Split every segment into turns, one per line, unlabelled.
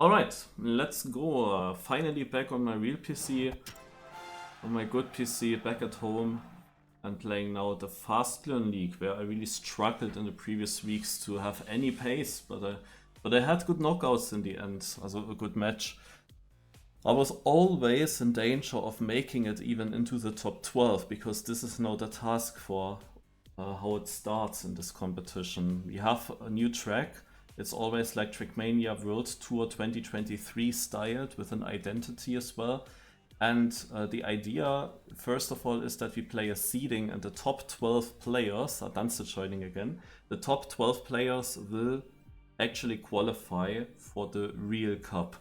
Alright, let's go. Finally back on my real PC, on my good PC, back at home, and playing now the FastLearnLeague, where I really struggled in the previous weeks to have any pace, but I had good knockouts in the end, also a good match. I was always in danger of making it even into the top 12, because this is now the task for how it starts in this competition. We have a new track. It's always like Trackmania World Tour 2023 styled with an identity as well. And the idea, first of all, is that we play a seeding and the top 12 players, Danze joining again, the top 12 players will actually qualify for the real cup.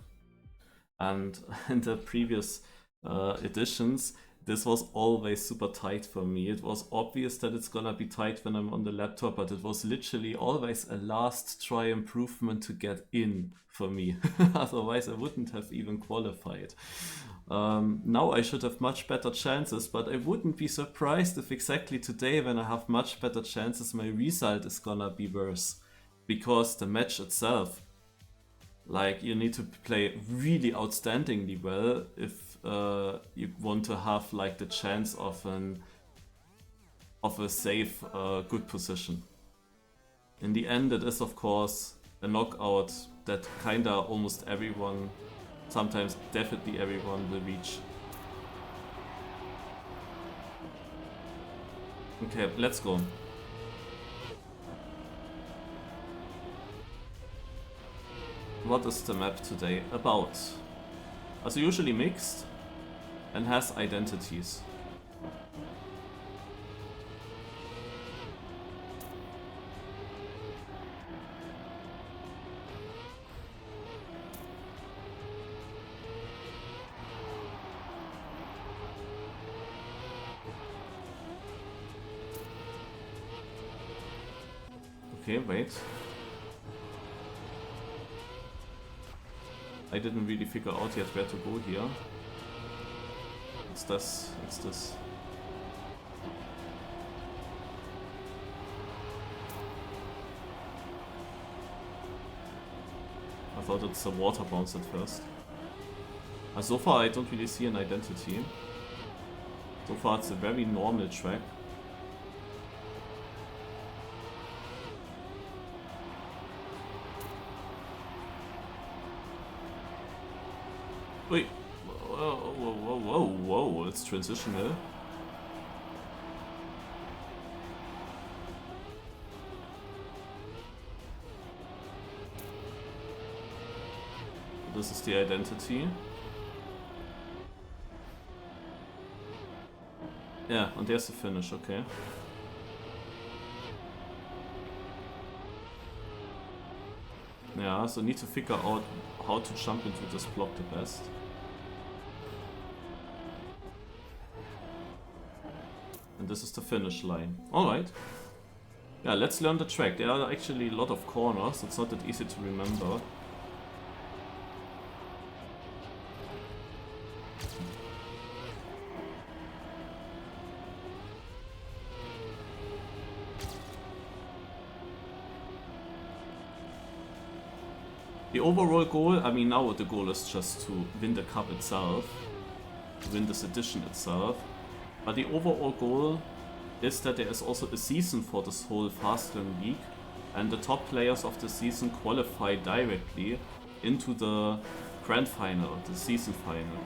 And in the previous editions, this was always super tight for me. It was obvious that it's gonna be tight when I'm on the laptop, but it was literally always a last try improvement to get in for me. Otherwise I wouldn't have even qualified. Now I should have much better chances, but I wouldn't be surprised if exactly today, when I have much better chances, my result is gonna be worse. Because the match itself, like, you need to play really outstandingly well if you want to have like the chance of a safe, good position. In the end, it is of course a knockout that kinda almost everyone, sometimes definitely everyone, will reach. Okay, let's go. What is the map today about? Also usually mixed and has identities. Okay, wait. I didn't really figure out yet where to go here. It's this. I thought it's a water bounce at first. So far I don't really see an identity. So far it's a very normal track. Wait, whoa, it's transitional. This is the identity. Yeah, and there's the finish, okay. Yeah, so need to figure out how to jump into this block the best. And this is the finish line. Alright. Yeah, let's learn the track. There are actually a lot of corners, it's not that easy to remember. The overall goal, I mean, now the goal is just to win the cup itself, to win this edition itself. But the overall goal is that there is also a season for this whole FastLearnLeague, and the top players of the season qualify directly into the grand final, the season final.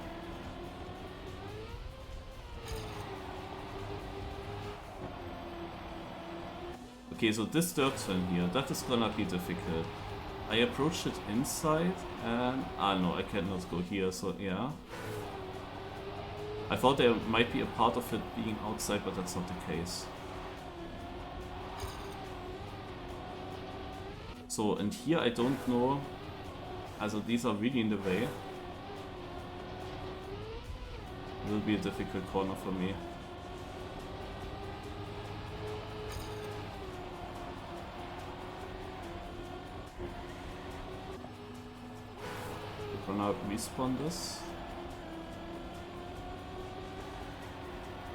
Okay, so this dirt turn here, that is gonna be difficult. I approached it inside and... no, I cannot go here, so yeah. I thought there might be a part of it being outside, but that's not the case. So, and here I don't know... Also, these are really in the way. It will be a difficult corner for me. We're gonna respawn this.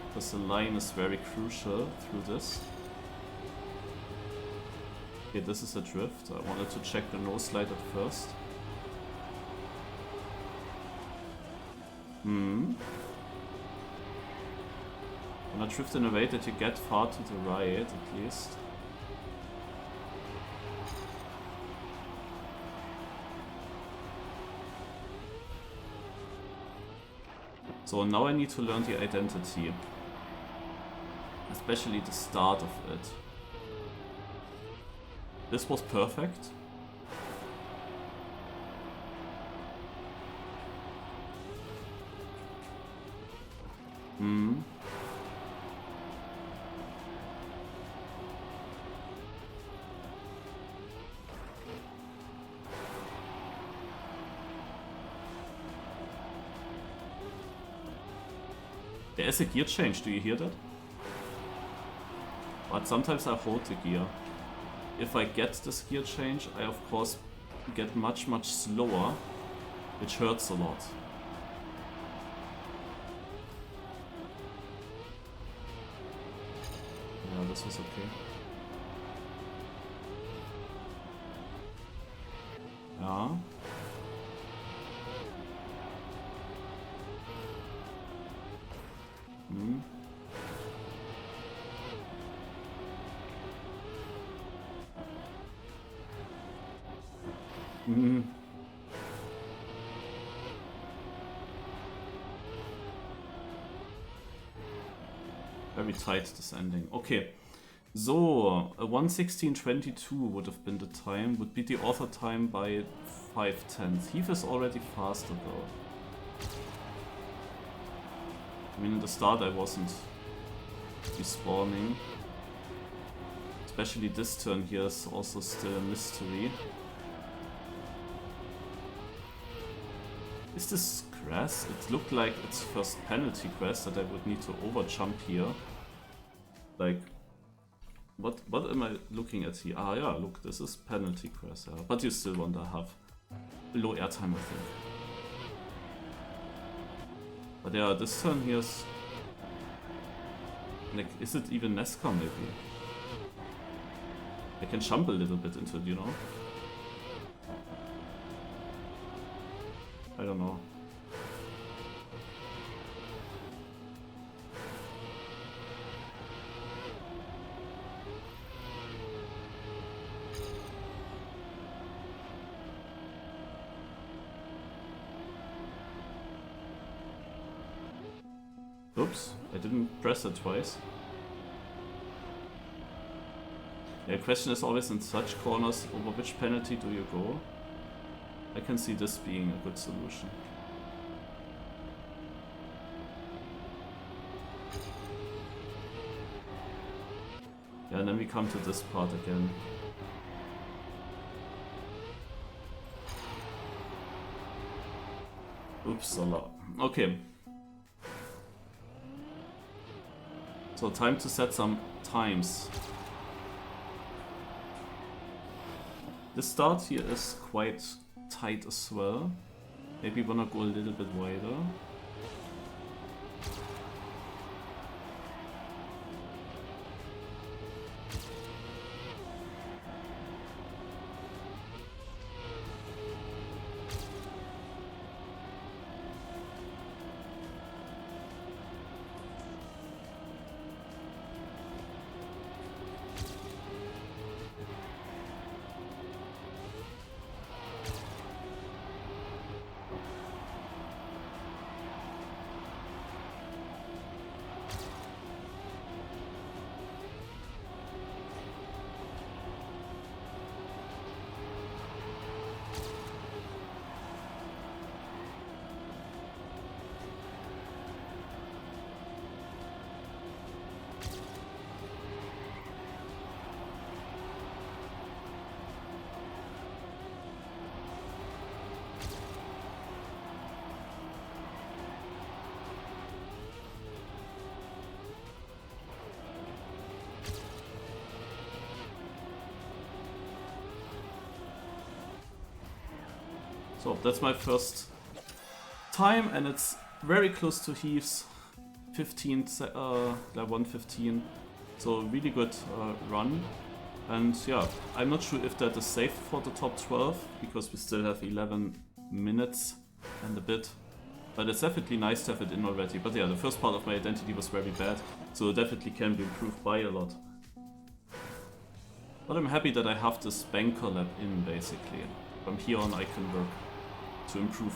Because the line is very crucial through this. Okay, this is a drift. I wanted to check the nose slide at first. Hmm. Do not drift in a way that you get far to the right, at least. So now I need to learn the identity. Especially the start of it. This was perfect. Hmm. There is a gear change, do you hear that? But sometimes I hold the gear. If I get this gear change, I of course get much slower, which hurts a lot. Yeah, this was okay. Yeah. Hmm. Hmm. Very tight, this ending. Okay. So, a 1:16:22 would have been the time, would be the author time by 5/10. Heath is already faster though. I mean, in the start I wasn't respawning. Especially this turn here is also still a mystery. Is this grass? It looked like its first penalty grass that I would need to overjump here. Like, what am I looking at here? Ah yeah, look, this is penalty grass, yeah. But you still want to have low airtime, I think. But yeah, this turn here is... Like, is it even NASCAR maybe? I can jump a little bit into it, you know? I don't know. Oops, I didn't press it twice. Yeah, the question is always in such corners, over which penalty do you go? I can see this being a good solution. Yeah, and then we come to this part again. Oops, a lot. Okay. So time to set some times. The start here is quite tight as well. Maybe wanna go a little bit wider. So that's my first time, and it's very close to Heath's 1:15. So really good run. And yeah, I'm not sure if that is safe for the top 12, because we still have 11 minutes and a bit But it's definitely nice to have it in already. But yeah, the first part of my identity was very bad, so it definitely can be improved by a lot. But I'm happy that I have this banker lab in, basically. From here on I can work to improve.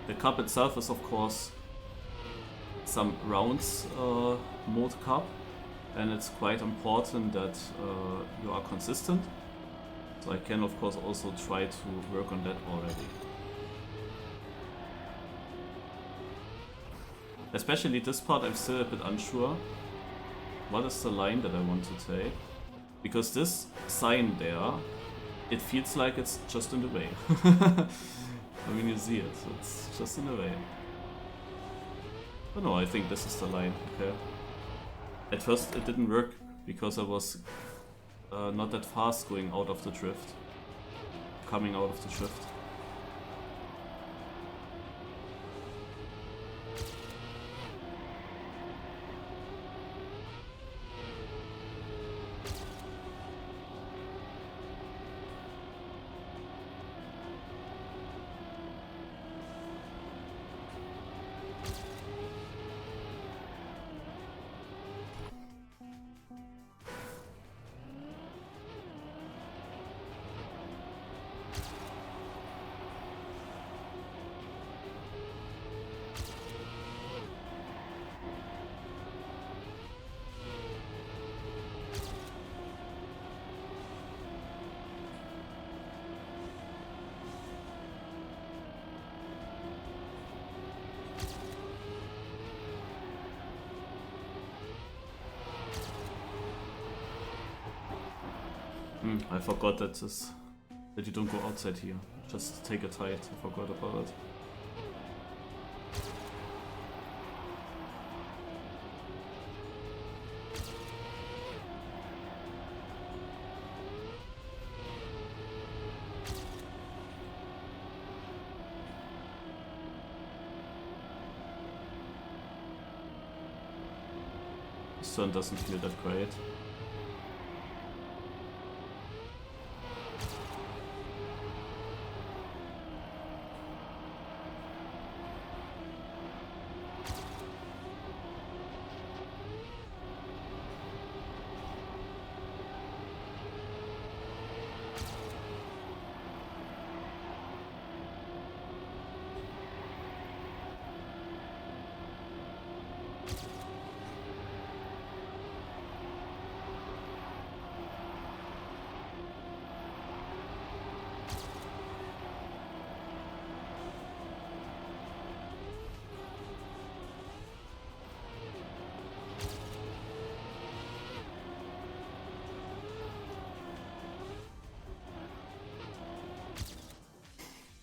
The cup itself is of course some rounds mode cup, and it's quite important that you are consistent. So I can of course also try to work on that already. Especially this part I'm still a bit unsure. What is the line that I want to take? Because this sign there, it feels like it's just in the way. I mean, you see it, so it's just in the way. Oh no, I think this is the line, okay. At first it didn't work, because I was not that fast going out of the drift. Coming out of the drift. I forgot that you don't go outside here. Just take it tight. I forgot about it. This turn doesn't feel that great.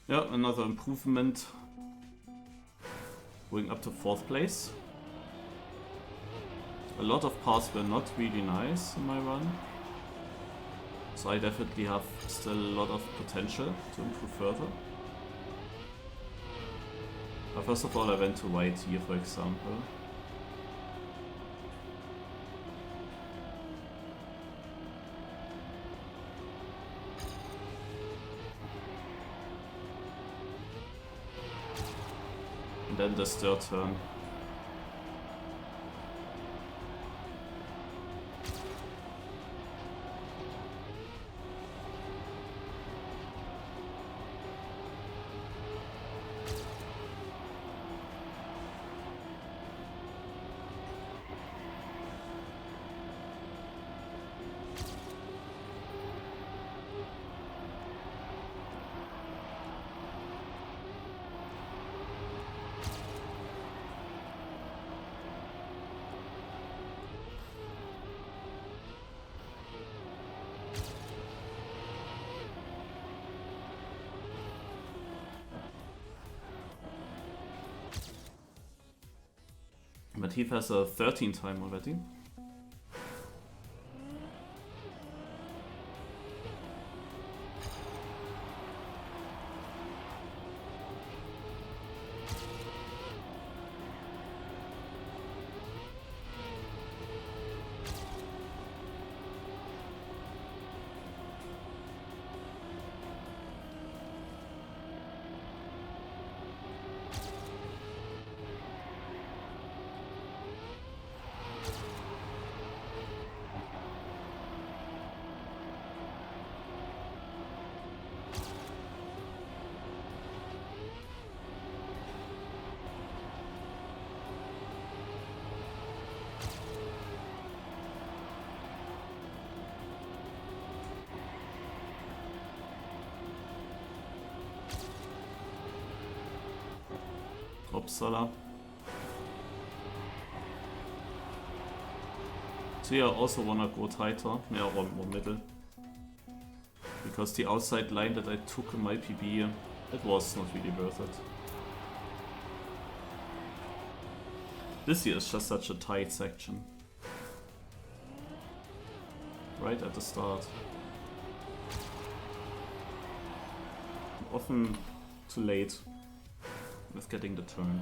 Yeah, another improvement. Going up to 4th place. A lot of parts were not really nice in my run. So I definitely have still a lot of potential to improve further. But first of all, I went to white here, for example. And then this third turn. But Heath has a 13 time already. Uppsala. So yeah, I also wanna go tighter, yeah, or more middle. Because the outside line that I took in my PB, it was not really worth it. This here is just such a tight section. Right at the start. Often too late with getting the turn.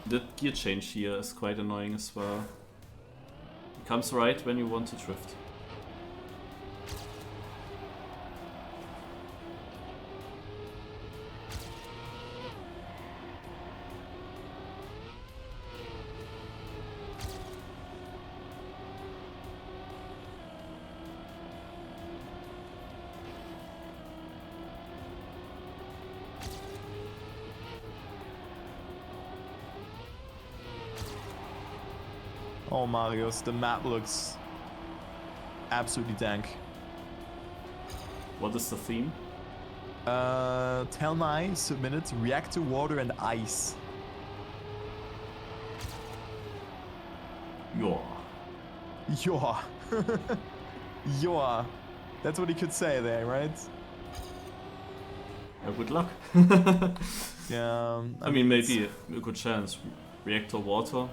The gear change here is quite annoying as well. It comes right when you want to drift.
Oh, Marius, the map looks absolutely dank.
What is the theme?
Telnai submitted reactor, water, and ice.
Yeah.
Yoa. Yoa. That's what he could say there, right?
Good luck.
Yeah.
I mean, maybe a good chance. Reactor water.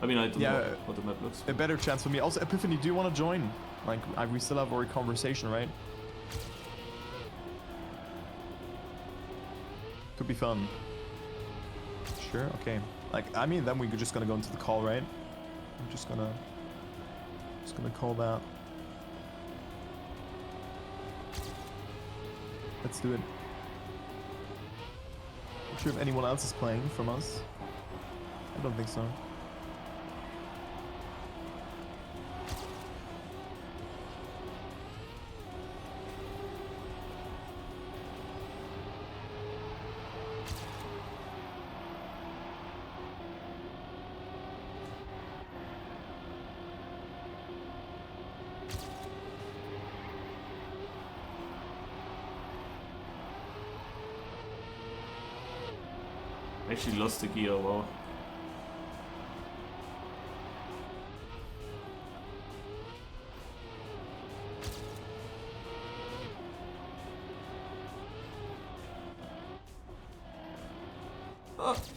I mean, I don't know what the map looks like.
A better chance for me. Also, Epiphany, do you want to join? Like, we still have our conversation, right? Could be fun. Sure, okay. Like, I mean, then we're just gonna go into the call, right? I'm just gonna call that. Let's do it. Not sure if anyone else is playing from us. I don't think so.
Actually lost the gear, wow.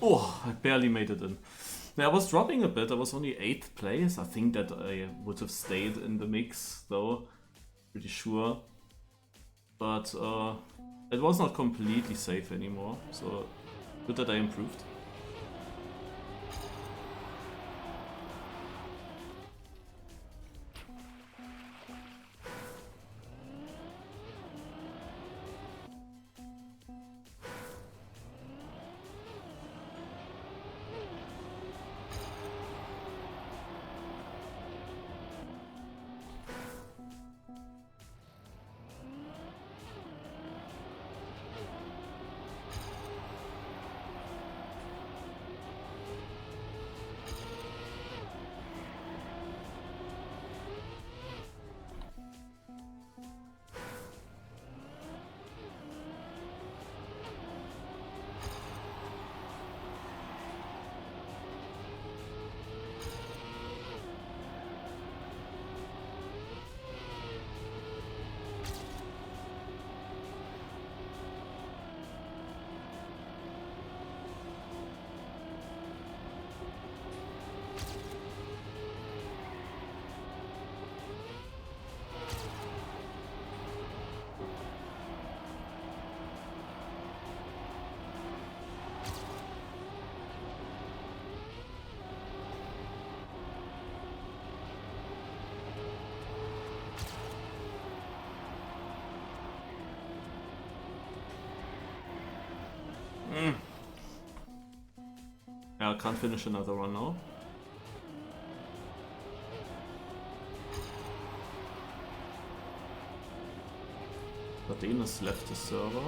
Oh, I barely made it in. Yeah, I was dropping a bit, I was only 8th place. I think that I would have stayed in the mix though, pretty sure. But it was not completely safe anymore, so good that I improved. Yeah, I can't finish another one now. But Dean left the server.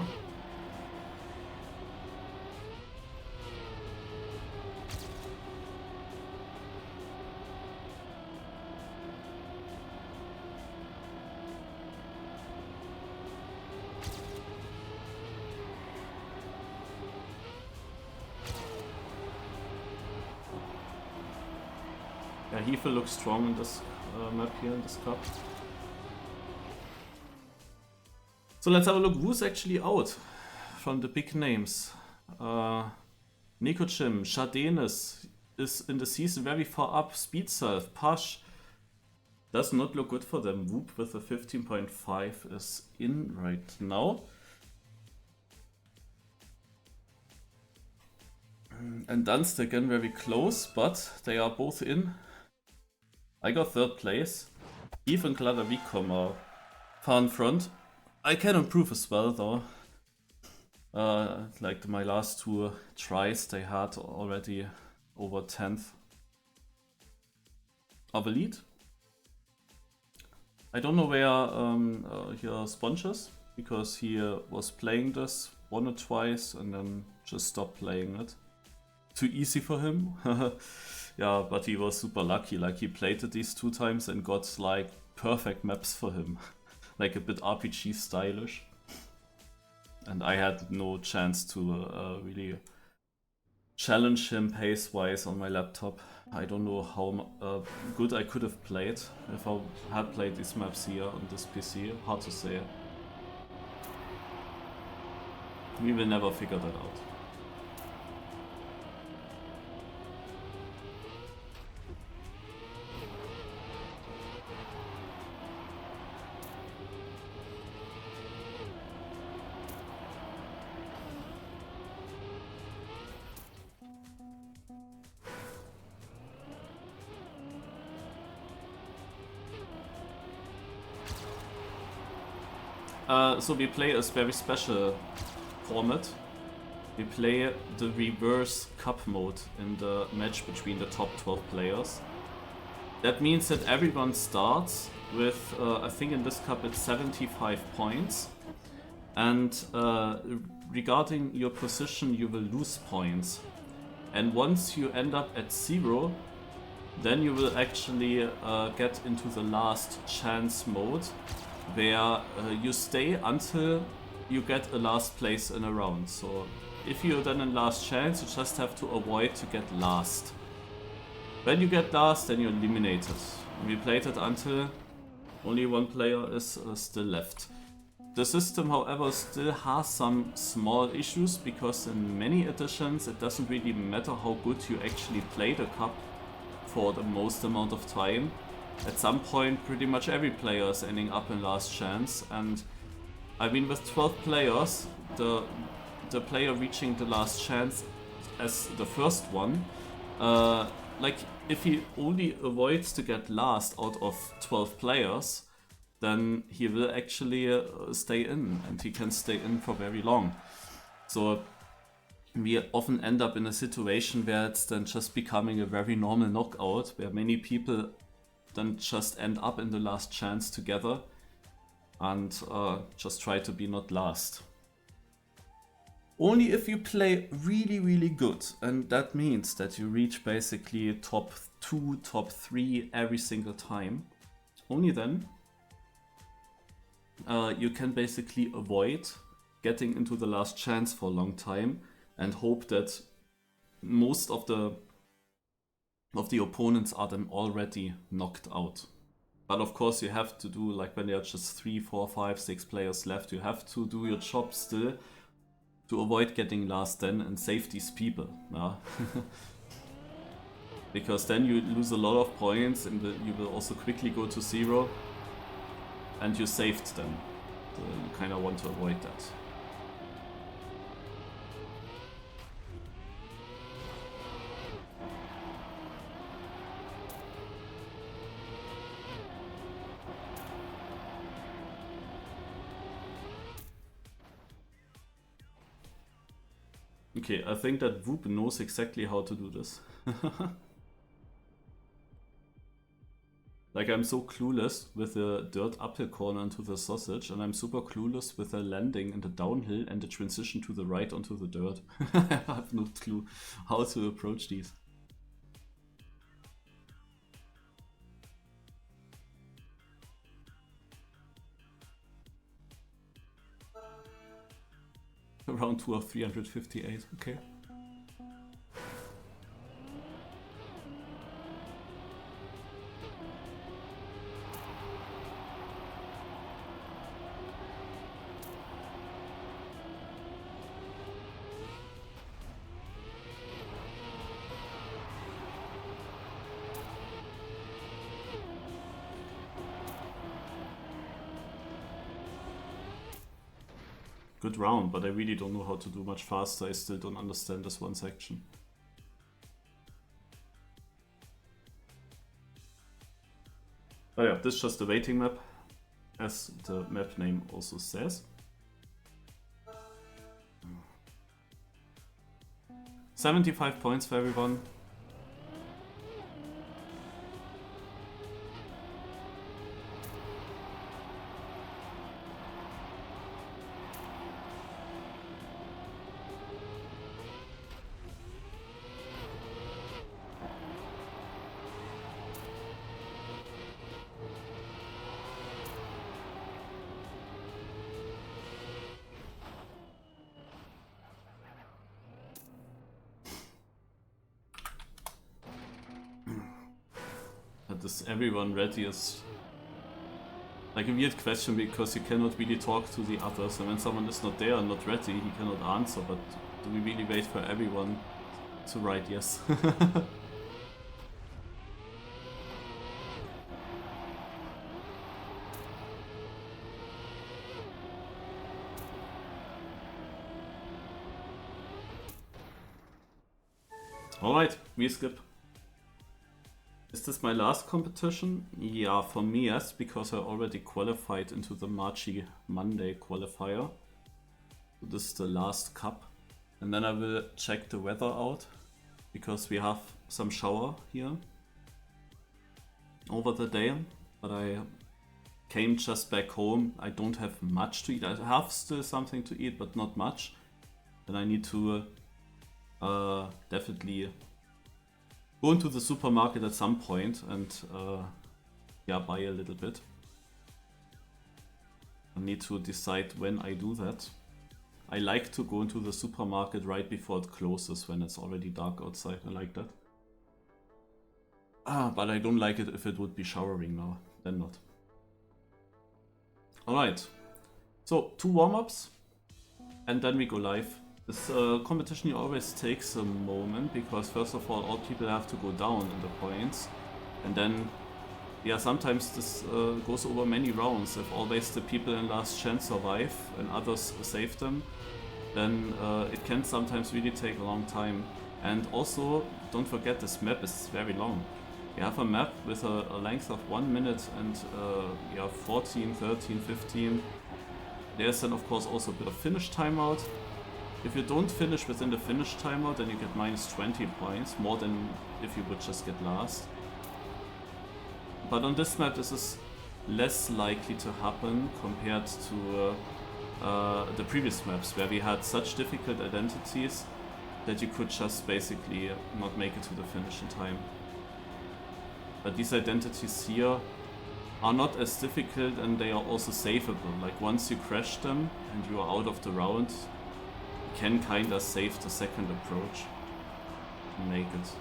Hefe looks strong in this map here, in this cup. So let's have a look who's actually out from the big names. Nikochim, Shadenis is in the season very far up. Speedself, Pash does not look good for them. Whoop with a 15.5 is in right now. And Dunst again very close, but they are both in. I got 3rd place. Eve and Gladavicom are far in front. I can improve as well though. Like my last 2 tries, they had already over 10th of a lead. I don't know where here Sponge is, because he was playing this 1 or twice and then just stopped playing it. Too easy for him. Yeah, but he was super lucky, like he played it these 2 times and got like perfect maps for him. Like a bit RPG stylish. And I had no chance to really challenge him pace-wise on my laptop. I don't know how good I could have played if I had played these maps here on this PC. Hard to say. We will never figure that out. So we play a very special format. We play the reverse cup mode in the match between the top 12 players. That means that everyone starts with, I think in this cup it's 75 points. And regarding your position, you will lose points. And once you end up at 0, then you will actually get into the last chance mode, where you stay until you get a last place in a round. So if you're then in last chance, you just have to avoid to get last. When you get last, then you're eliminated. We played it until only 1 player is still left. The system, however, still has some small issues, because in many editions it doesn't really matter how good you actually play the cup for the most amount of time. At some point, pretty much every player is ending up in last chance, and I mean, with 12 players, the player reaching the last chance as the first one, like if he only avoids to get last out of 12 players, then he will actually stay in, and he can stay in for very long. So we often end up in a situation where it's then just becoming a very normal knockout, where many people then just end up in the last chance together and just try to be not last. Only if you play really, really good, and that means that you reach basically top 2, top 3 every single time, only then you can basically avoid getting into the last chance for a long time and hope that most of the opponents are then already knocked out. But of course you have to do, like when there are just 3, 4, 5, 6 players left, you have to do your job still to avoid getting last then and save these people. Yeah? Because then you lose a lot of points and you will also quickly go to 0 and you saved them. So you kind of want to avoid that. Okay, I think that Whoop knows exactly how to do this. Like, I'm so clueless with the dirt uphill corner into the sausage, and I'm super clueless with the landing and the downhill and the transition to the right onto the dirt. I have no clue how to approach these. Around 2 of 358, okay. 。good round, but I really don't know how to do much faster. I still don't understand this one section. Oh yeah, this is just the waiting map, as the map name also says. 75 points for everyone. Is everyone ready? Is like a weird question because you cannot really talk to the others, and when someone is not there and not ready, he cannot answer. But do we really wait for everyone to write yes? Alright, we skip. Is this my last competition? Yeah, for me yes, because I already qualified into the Marchi Monday qualifier. So this is the last cup. And then I will check the weather out, because we have some shower here over the day. But I came just back home. I don't have much to eat. I have still something to eat, but not much. And I need to definitely go into the supermarket at some point and yeah, buy a little bit. I need to decide when I do that. I like to go into the supermarket right before it closes, when it's already dark outside. I like that. But I don't like it if it would be showering now. Then not. Alright. So 2 warm-ups and then we go live. This competition always takes a moment, because first of all people have to go down in the points, and then yeah, sometimes this goes over many rounds. If always the people in last chance survive and others save them, then it can sometimes really take a long time. And also don't forget, this map is very long. You have a map with a length of 1 minute and yeah, 14, 13, 15. There's then of course also a bit of finish timeout. If you don't finish within the finish timeout, then you get minus 20 points, more than if you would just get last. But on this map this is less likely to happen compared to the previous maps, where we had such difficult identities that you could just basically not make it to the finish in time. But these identities here are not as difficult, and they are also savable. Like once you crash them and you are out of the round, can kinda save the second approach and make it.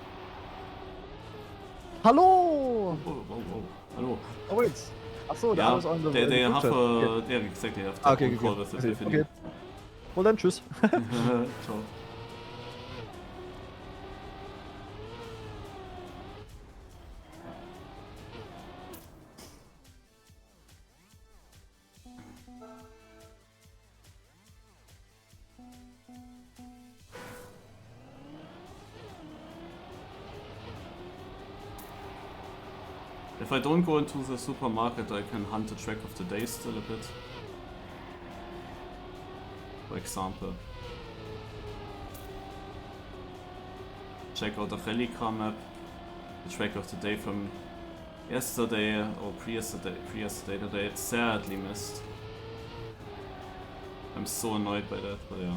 Hello!
Whoa, whoa, whoa. Hello.
Oh wait. Achso,
Yeah,
I was on the
they have
chat.
a... Yeah, exactly, they have the
Okay,
call with the Tiffany.
Okay. Well then, tschüss.
Ciao. If I don't go into the supermarket, I can hunt the track of the day still a bit. For example. Check out the rally car map. The track of the day from yesterday or pre-yesterday that I sadly missed. I'm so annoyed by that, but yeah.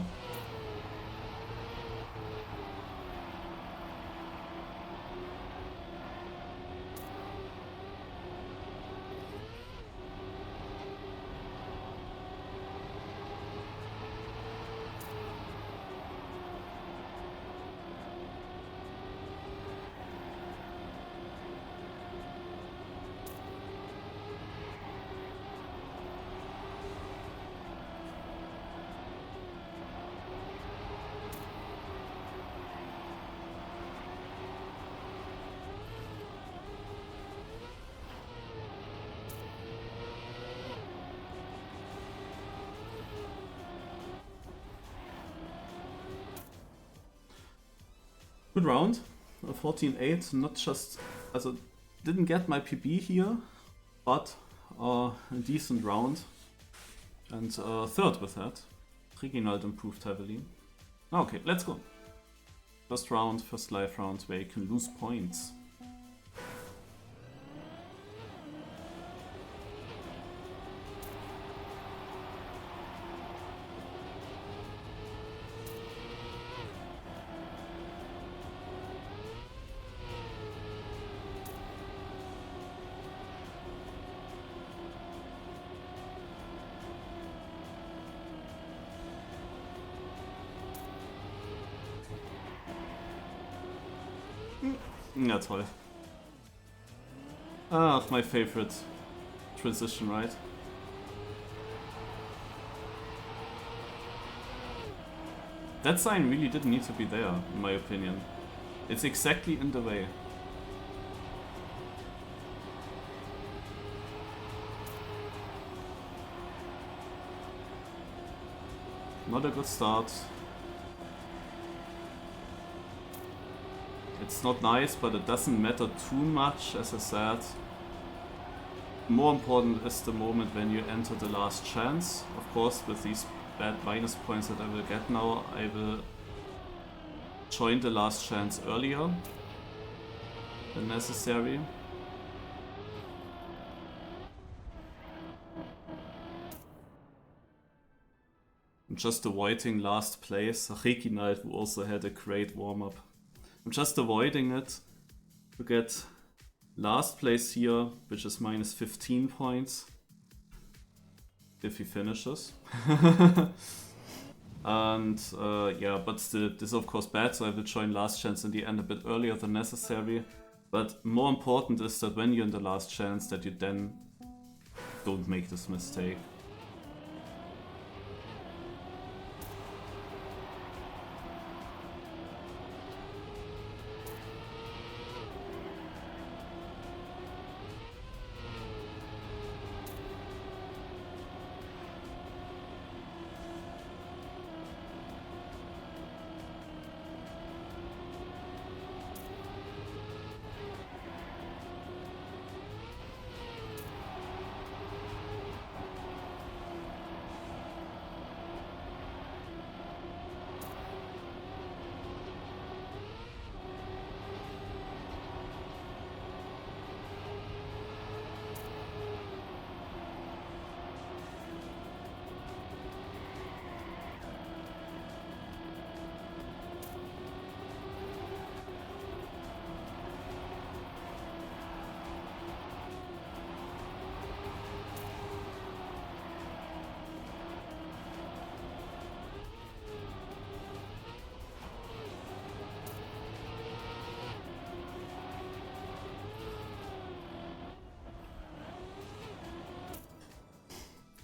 Good round. 14-8, not just... Also, didn't get my PB here, but a decent round. And third with that. Reginald improved heavily. Okay, let's go. First round, first live round where you can lose points. Ja, toll. Ah, my favorite transition, right? That sign really didn't need to be there, in my opinion. It's exactly in the way. Not a good start. It's not nice, but it doesn't matter too much, as I said. More important is the moment when you enter the last chance. Of course, with these bad minus points that I will get now, I will join the last chance earlier than necessary. I'm just avoiding last place. Reginald, who also had a great warm-up. I'm just avoiding it to get last place here, which is minus 15 points. If he finishes. And yeah, but still, this is of course bad, so I will join last chance in the end a bit earlier than necessary. But more important is that when you're in the last chance, that you then don't make this mistake.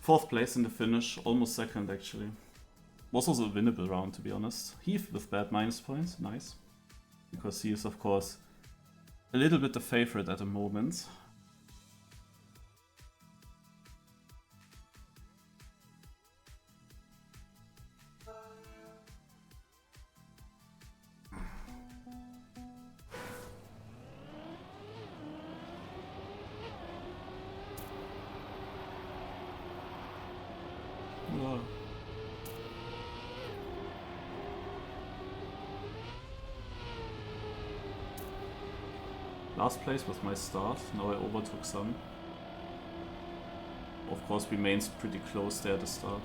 Fourth place in the finish, almost second actually. Was also a winnable round, to be honest. Heath with bad minus points, nice. Because he is of course a little bit the favorite at the moment. Ja. Last place was my start, now I overtook some. Of course remains pretty close there at the start.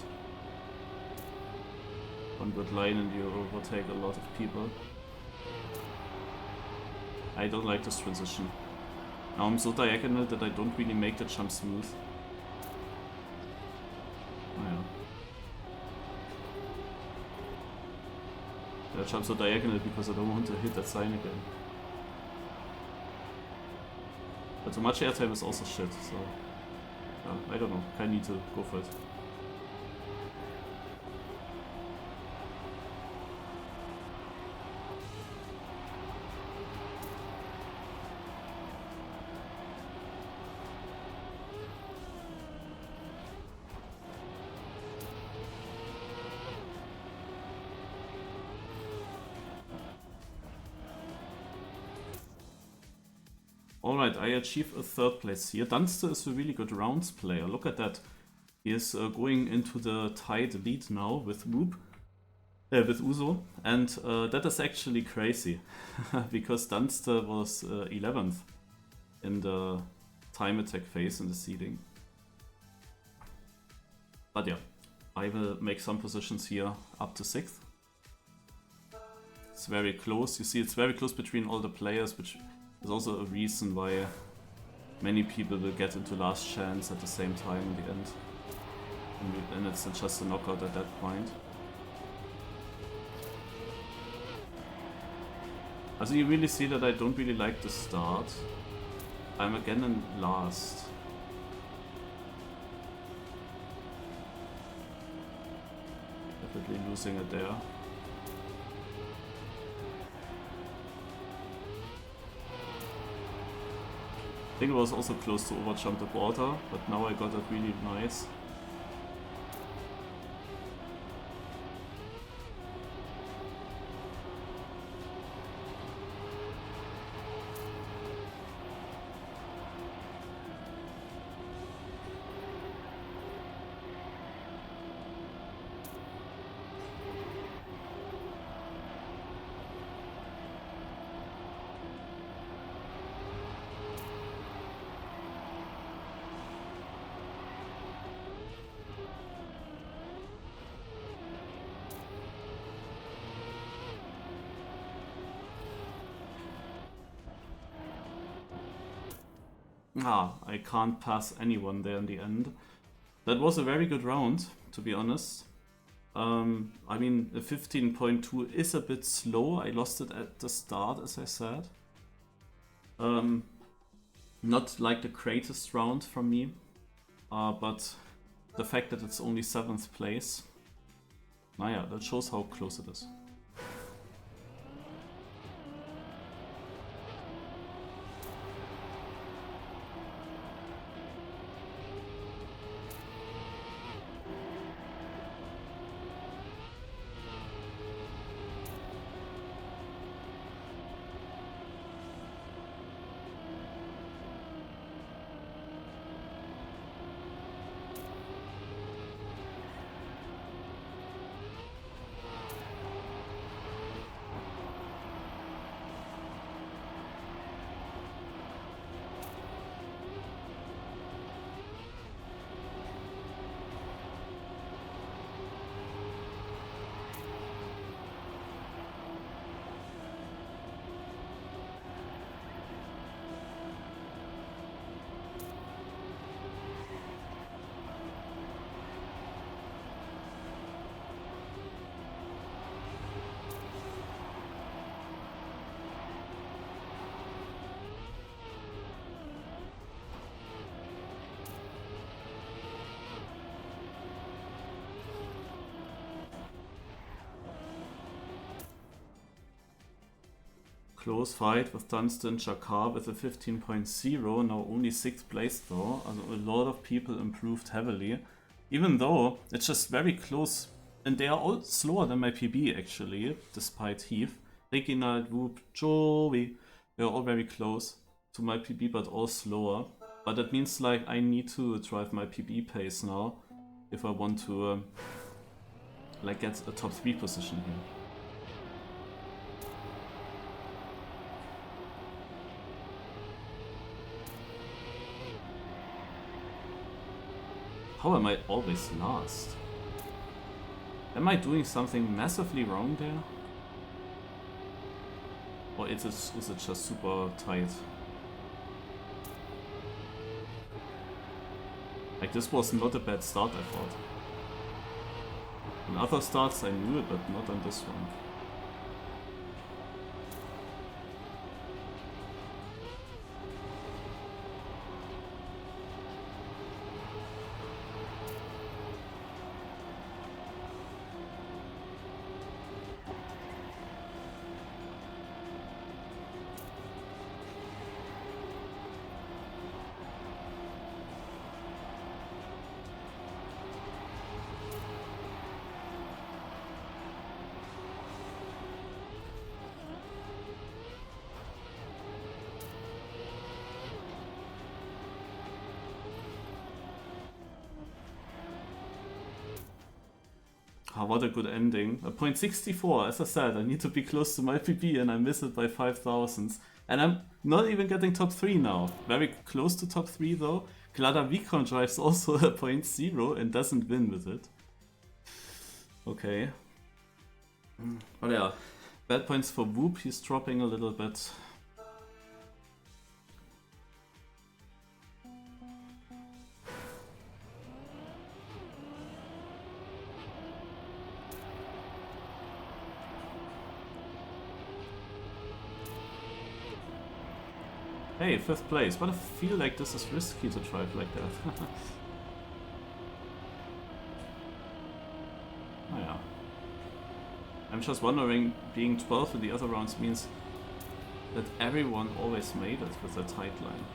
One good line and you overtake a lot of people. I don't like this transition. Now I'm so diagonal that I don't really make the jump smooth. Oh yeah. I jump so diagonal because I don't want to hit that sign again. But too much airtime is also shit, so... yeah, I don't know, I need to go for it. Alright, I achieve a 3rd place here. Dunster is a really good rounds player. Look at that. He is going into the tied lead now with with Uzo. And that is actually crazy. Because Dunster was 11th in the time attack phase in the seeding. But yeah, I will make some positions here up to 6th. It's very close. You see, it's very close between all the players, which is also a reason why many people will get into last chance at the same time in the end. And it's just a knockout at that point. Also you really see that I don't really like the start. I'm again in last. Definitely losing it there. I think it was also close to overjump the border, but now I got it really nice. I can't pass anyone there in the end. That was a very good round, to be honest. I mean, the 15.2 is a bit slow. I lost it at the start, as I said. Not like the greatest round from me, but the fact that it's only 7th place, yeah, that shows how close it is. Close fight with Dunstan Jakar with a 15.0, now only 6th place though. A lot of people improved heavily. Even though it's just very close, and they are all slower than my PB actually, despite Heath. Reginald, Whoop, Joey, they're all very close to my PB but all slower. But that means like I need to drive my PB pace now if I want to like get a top 3 position here. How am I always last? Am I doing something massively wrong there? Or is it just super tight? Like this was not a bad start, I thought. In other starts I knew it, but not on this one. what a good ending. A point 64, as I said, I need to be close to my PB and I miss it by 5,000. And I'm not even getting top 3 now. Very close to top 3 though. Glada Vicon drives also a point 0 and doesn't win with it. Okay. But yeah, bad points for Whoop, he's dropping a little bit. Hey, 5th place, but I feel like this is risky to drive like that. Oh yeah. I'm just wondering, being 12 in the other rounds means that everyone always made it with a tight line.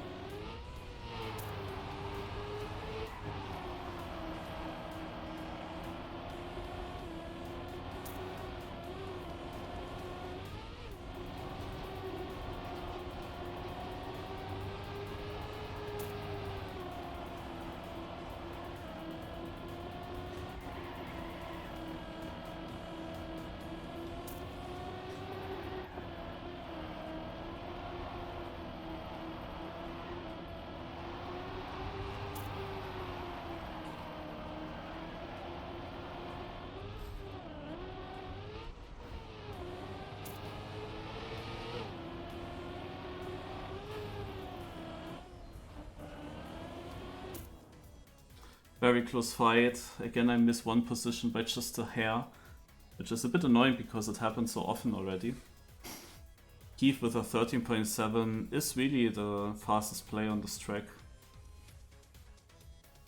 Very close fight. Again, I miss one position by just a hair, which is a bit annoying because it happens so often already. Keith with a 13.7 is really the fastest player on this track.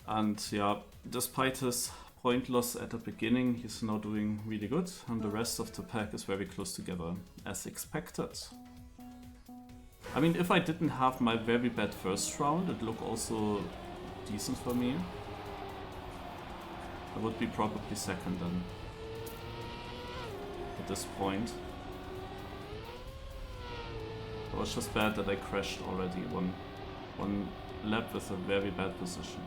And yeah, despite his point loss at the beginning, he's now doing really good, and the rest of the pack is very close together, as expected. I mean, if I didn't have my very bad first round, it looked also decent for me. I would be probably second then, at this point. It was just bad that I crashed already one lap with a very bad position.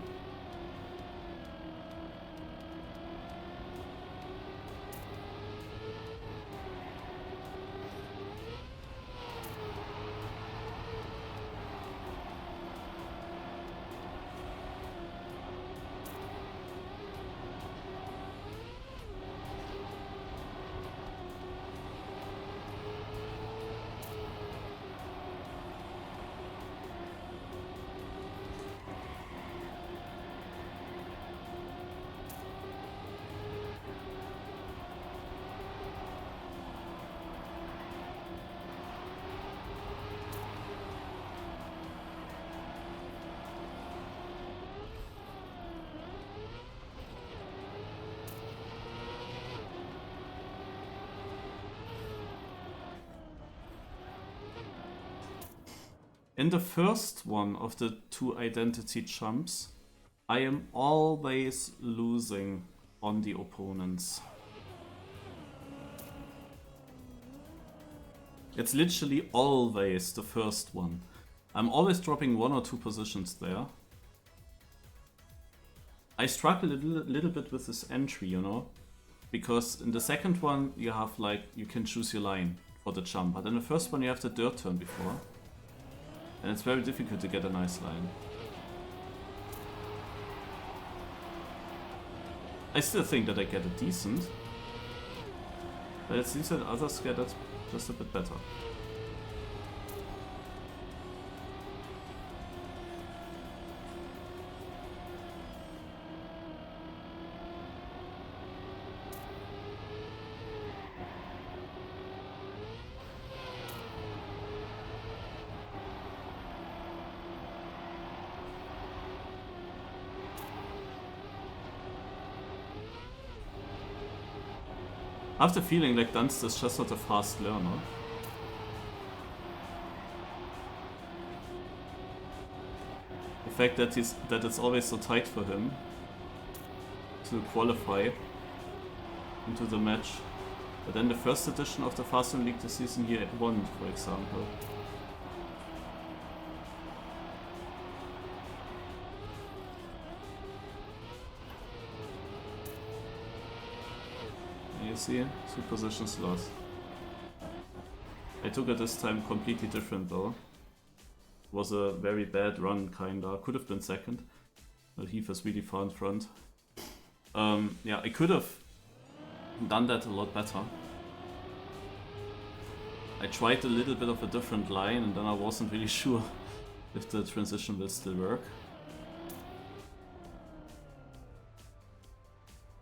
In the first one of the two identity jumps, I am always losing on the opponents. It's literally always the first one. I'm always dropping 1 or 2 positions there. I struggle a little bit with this entry, you know, because in the second one you have like, you can choose your line for the jump, but in the first one you have the dirt turn before. And it's very difficult to get a nice line. I still think that I get it decent, but it seems that others get it just a bit better. I have the feeling like Dunst is just not a fast learner. The fact that it's always so tight for him to qualify into the match. But then the first edition of the FastLearnLeague this season he won, for example. you see? 2 positions lost. I took it this time completely different though. Was a very bad run, kinda. Could have been second. But Heath is really far in front. Yeah, I could have done that a lot better. I tried a little bit of a different line and then I wasn't really sure if the transition will still work.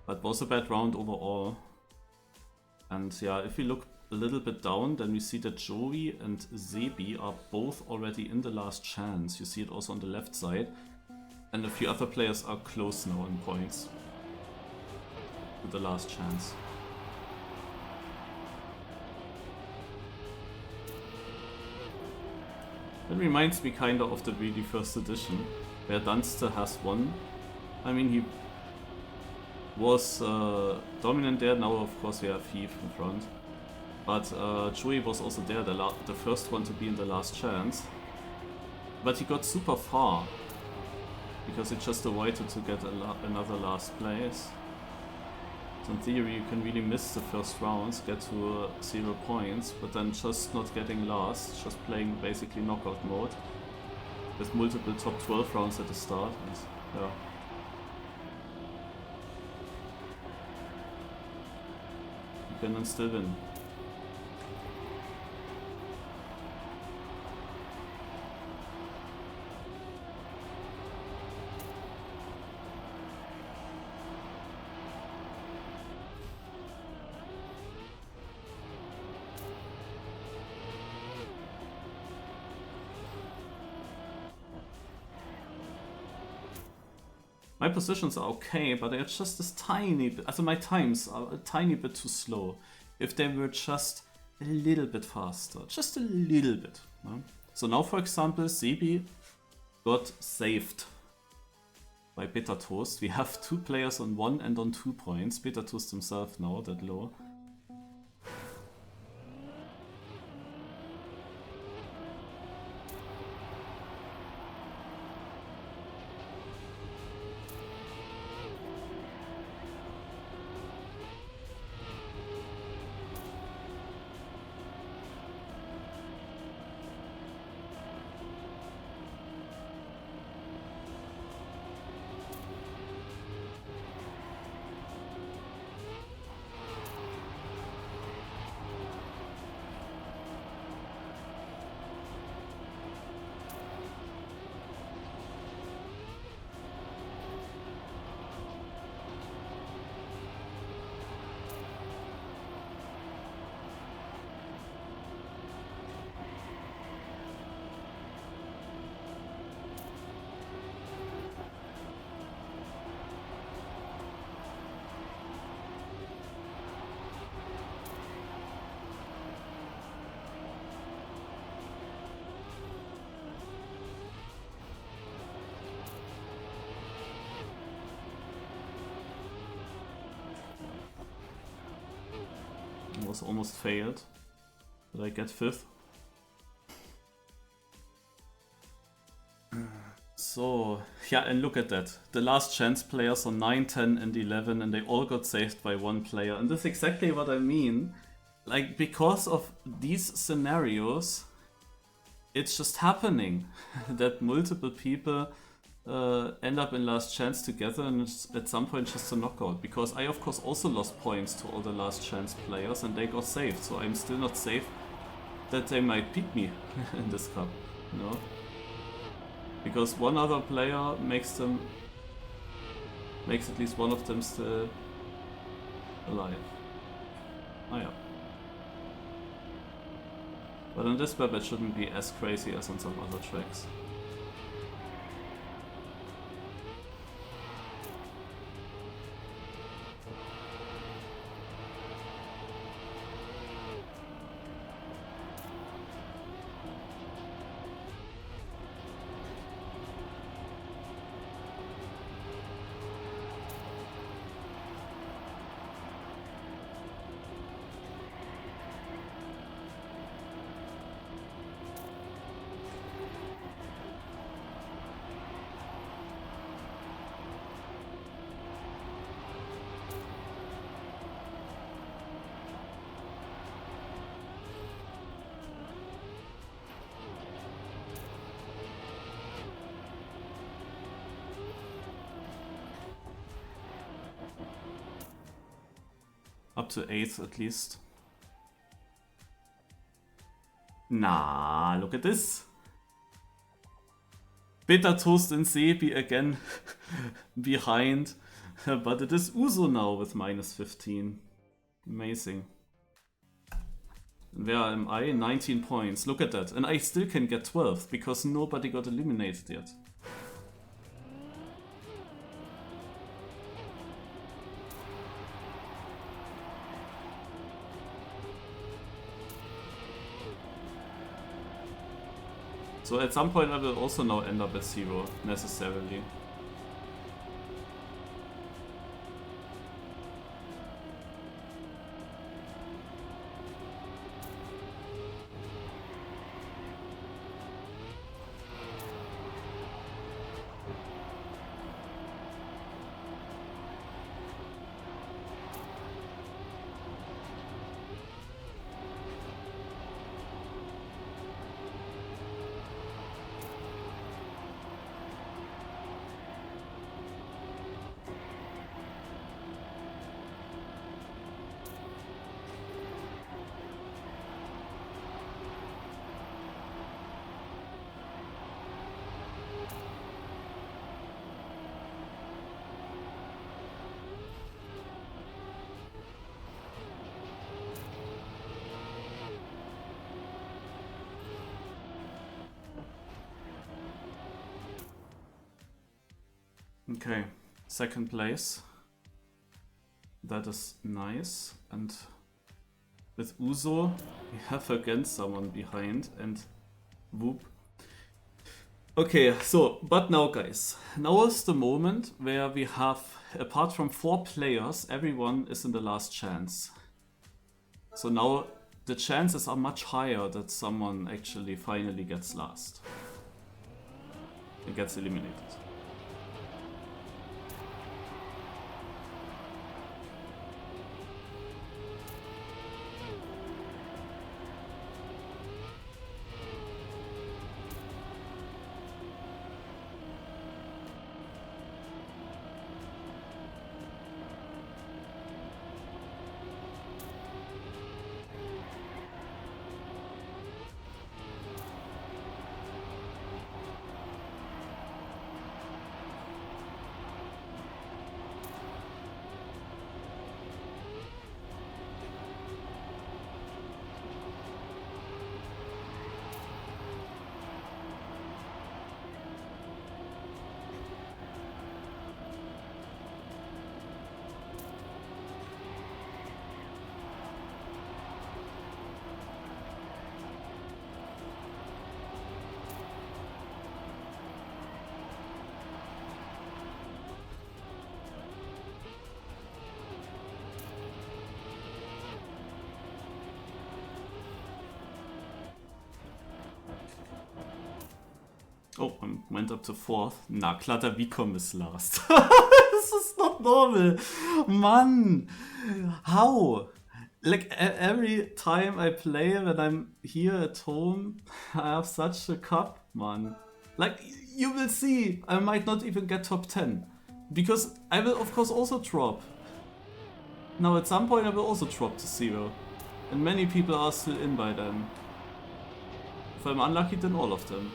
But was a bad round overall. And yeah, if we look a little bit down, then we see that Joey and Sebi are both already in the last chance. You see it also on the left side. And a few other players are close now in points to the last chance. It reminds me kinda of the really first edition, where Dunster has won. I mean, he was dominant there. Now of course we have Heath in front. But Joey was also there, the first one to be in the last chance. But he got super far, because he just avoided to get another last place. So in theory you can really miss the first rounds, get to 0 points, but then just not getting last, just playing basically knockout mode. With multiple top 12 rounds at the start. And, yeah. You can then still win. My positions are okay, but they're just this tiny bit, also my times are a tiny bit too slow. If they were just a little bit faster, just a little bit. No? So now for example, Sebi got saved by Bitter Toast. We have 2 players on 1 and on 2 points. Bitter Toast himself now, that low. Was almost failed, but I get 5th. So, yeah, and look at that. The last chance players are 9, 10 and 11 and they all got saved by 1 player. And that's exactly what I mean. Like, because of these scenarios, it's just happening that multiple people end up in last chance together and it's at some point just a knockout. Because I of course also lost points to all the last chance players and they got saved, so I'm still not safe that they might beat me in this cup, you know? Because one other player makes at least one of them still alive. Oh yeah. But on this map it shouldn't be as crazy as on some other tracks. Up to 8th at least. Nah, look at this. Bitter Toast and Sebi again behind. But it is Uso now with minus 15. Amazing. Where am I? 19 points. Look at that. And I still can get 12th because nobody got eliminated yet. So at some point I will also now end up at 0, necessarily. Okay, second place. That is nice. And with Uso, we have again someone behind and whoop. Okay, so, but now guys, now is the moment where we have, apart from 4 players, everyone is in the last chance. So now the chances are much higher that someone actually finally gets last. And gets eliminated. Oh, I went up to 4th. Na, Klatter, wie come is last? This is not normal. Man, how? Like, every time I play when I'm here at home, I have such a cup, man. Like, you will see, I might not even get top 10. Because I will, of course, also drop. Now, at some point, I will also drop to 0. And many people are still in by then. If I'm unlucky, then all of them.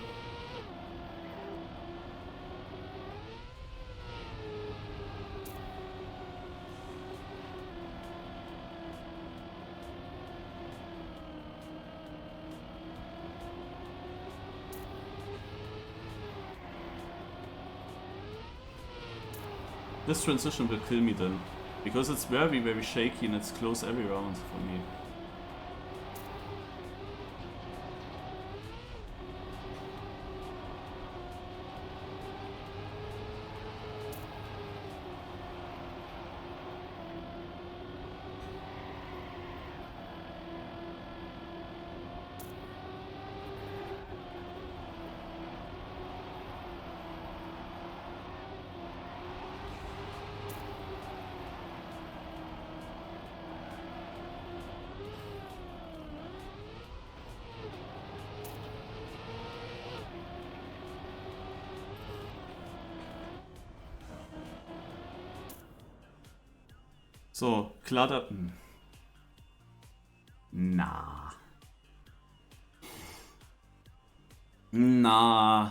This transition will kill me then, because it's very, very shaky and it's close every round for me. So, Klatter, Nah.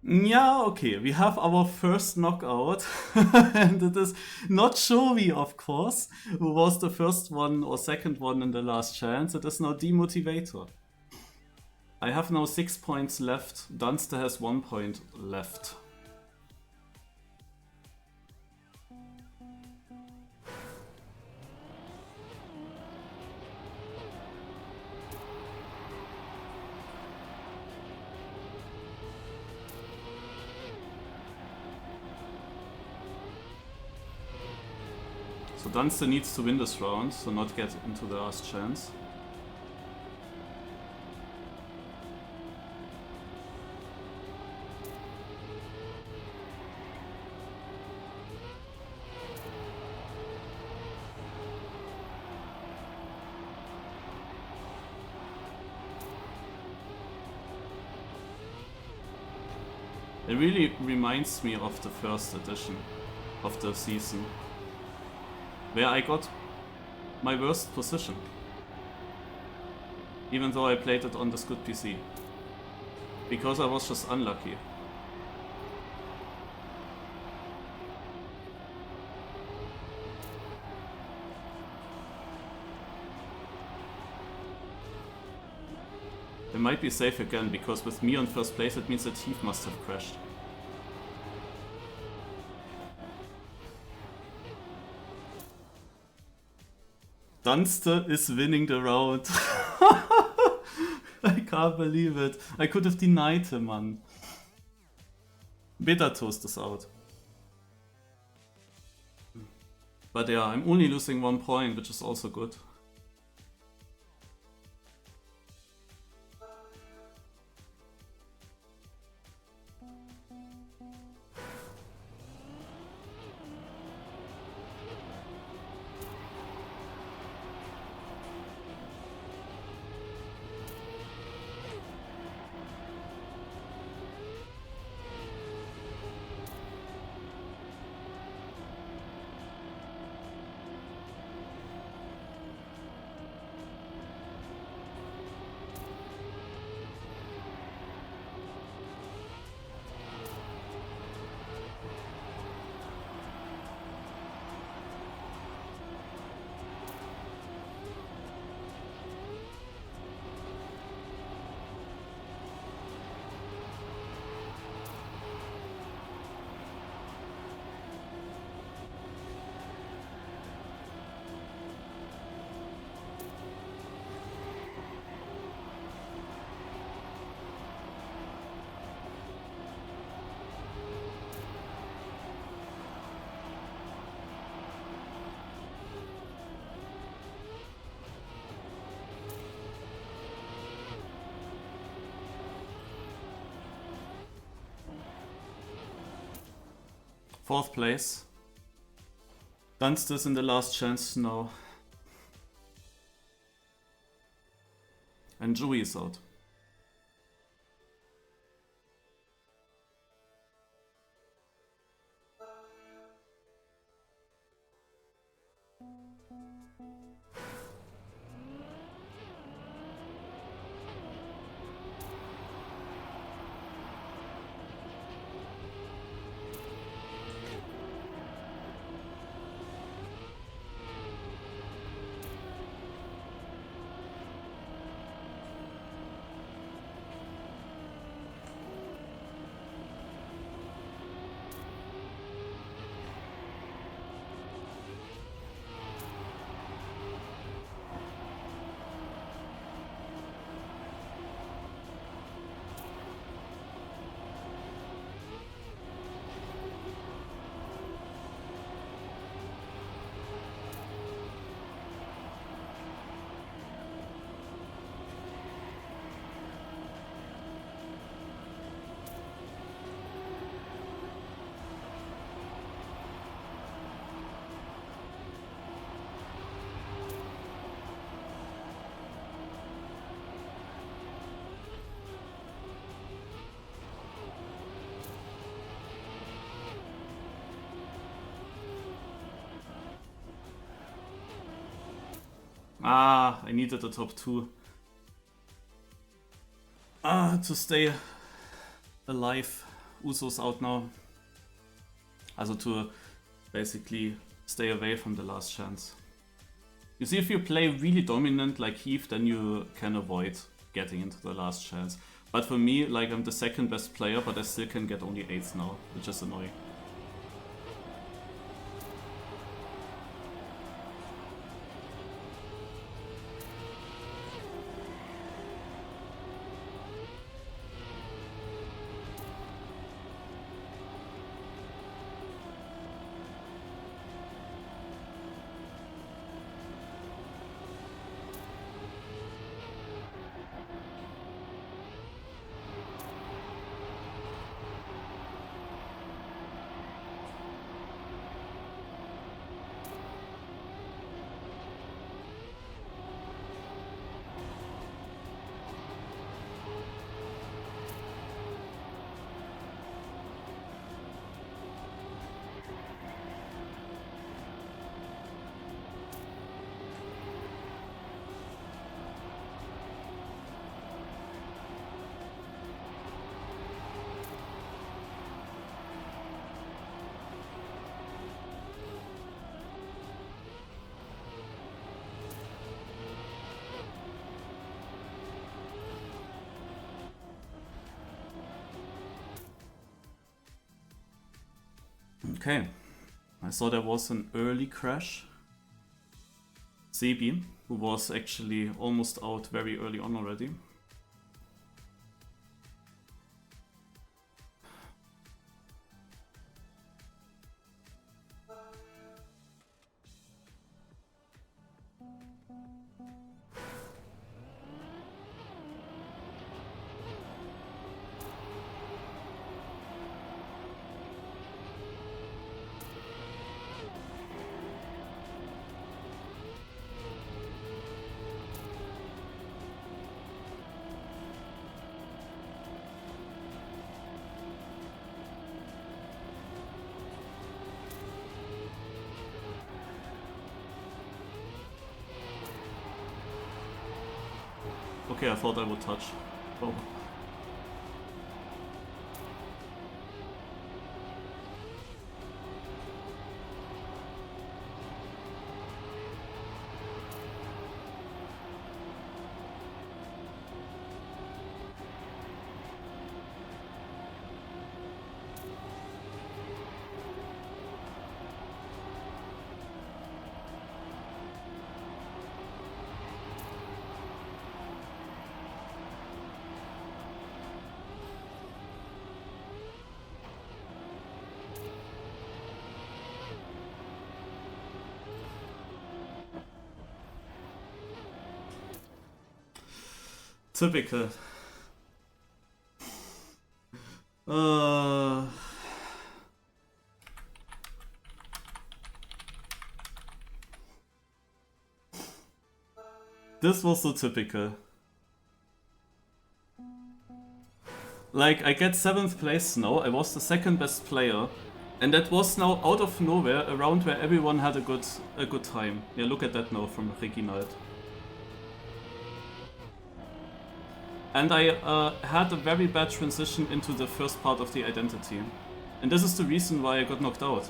Yeah, okay, we have our first knockout, and it is not Shovi, of course, who was the first one or second one in the last chance. It is now Demotivator. I have now 6 points left. Dunster has 1 point left. So Dunster needs to win this round, so not get into the last chance. It really reminds me of the first edition of the season, where I got my worst position, even though I played it on this good PC, because I was just unlucky. It might be safe again, because with me on first place it means that Heath must have crashed. Dunster is winning the round. I can't believe it. I could have denied him, man. Beta Toast is out. But yeah, I'm only losing 1 point, which is also good. Fourth place. Dunster's in the last chance now. And Joey is out. Ah, I needed the top 2. To stay alive. Uso's out now. Also to basically stay away from the last chance. You see, if you play really dominant like Heath, then you can avoid getting into the last chance. But for me, like, I'm the second best player, but I still can get only 8th now, which is annoying. Okay, I saw there was an early crash. Sebi, who was actually almost out very early on already. Okay, I thought I would touch. Oh. Typical. This was so typical. Like, I get 7th place now, I was the second best player, and that was now out of nowhere, a round where everyone had a good time. Yeah, look at that now from Ricky Knight. And I had a very bad transition into the first part of the identity. And this is the reason why I got knocked out.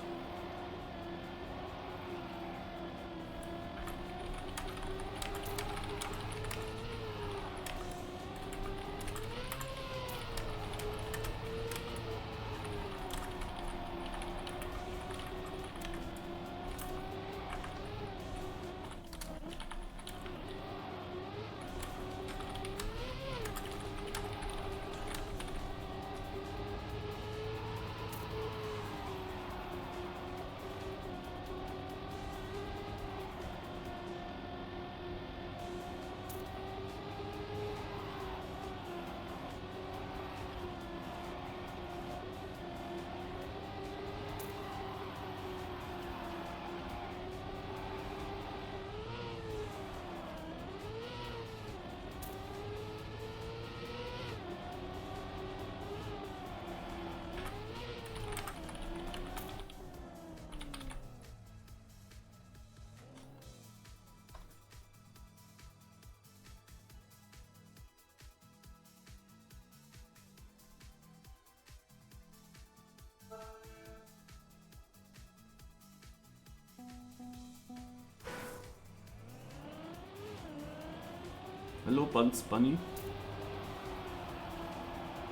Hello, Buns Bunny.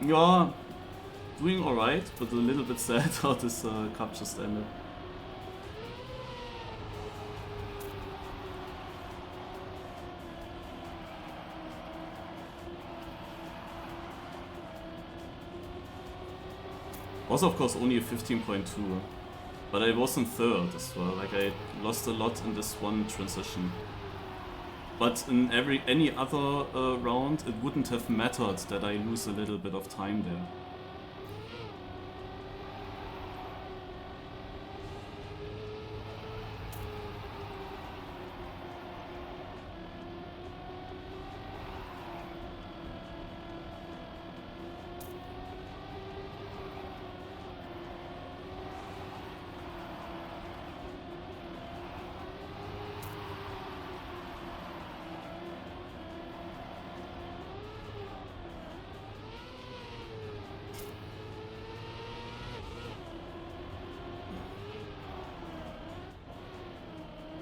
Yeah, doing alright, but a little bit sad how this cup just ended. Was of course only a 15.2, but I was in third as well. Like I lost a lot in this one transition. But in any other round, it wouldn't have mattered that I lose a little bit of time there.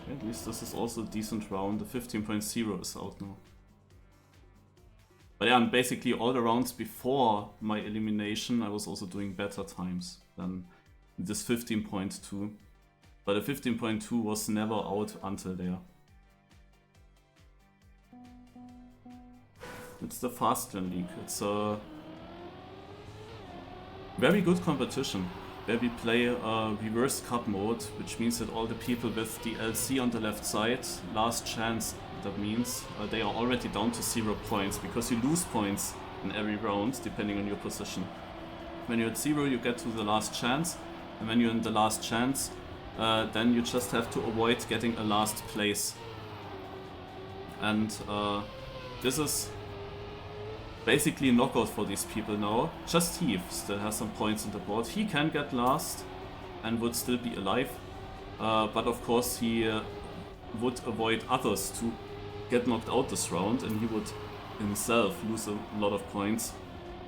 At least this is also a decent round. The 15.0 is out now. But yeah, and basically all the rounds before my elimination, I was also doing better times than this 15.2. But the 15.2 was never out until there. It's the FastLearnLeague. It's a very good competition, where we play a reverse cup mode, which means that all the people with the LC on the left side, last chance, that means they are already down to 0 points, because you lose points in every round, depending on your position. When you're at 0, you get to the last chance, and when you're in the last chance, then you just have to avoid getting a last place. And this is basically a knockout for these people now. Just Heath still has some points on the board. He can get last and would still be alive. But of course he would avoid others to get knocked out this round, and he would himself lose a lot of points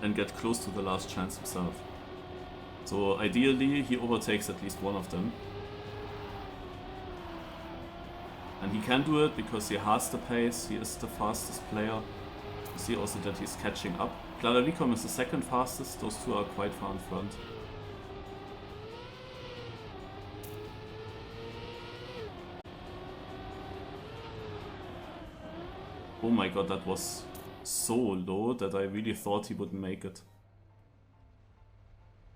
and get close to the last chance himself. So ideally he overtakes at least one of them. And he can do it because he has the pace, he is the fastest player. You see also that he's catching up. Claravicom is the second fastest, those two are quite far in front. Oh my god, that was so low that I really thought he wouldn't make it.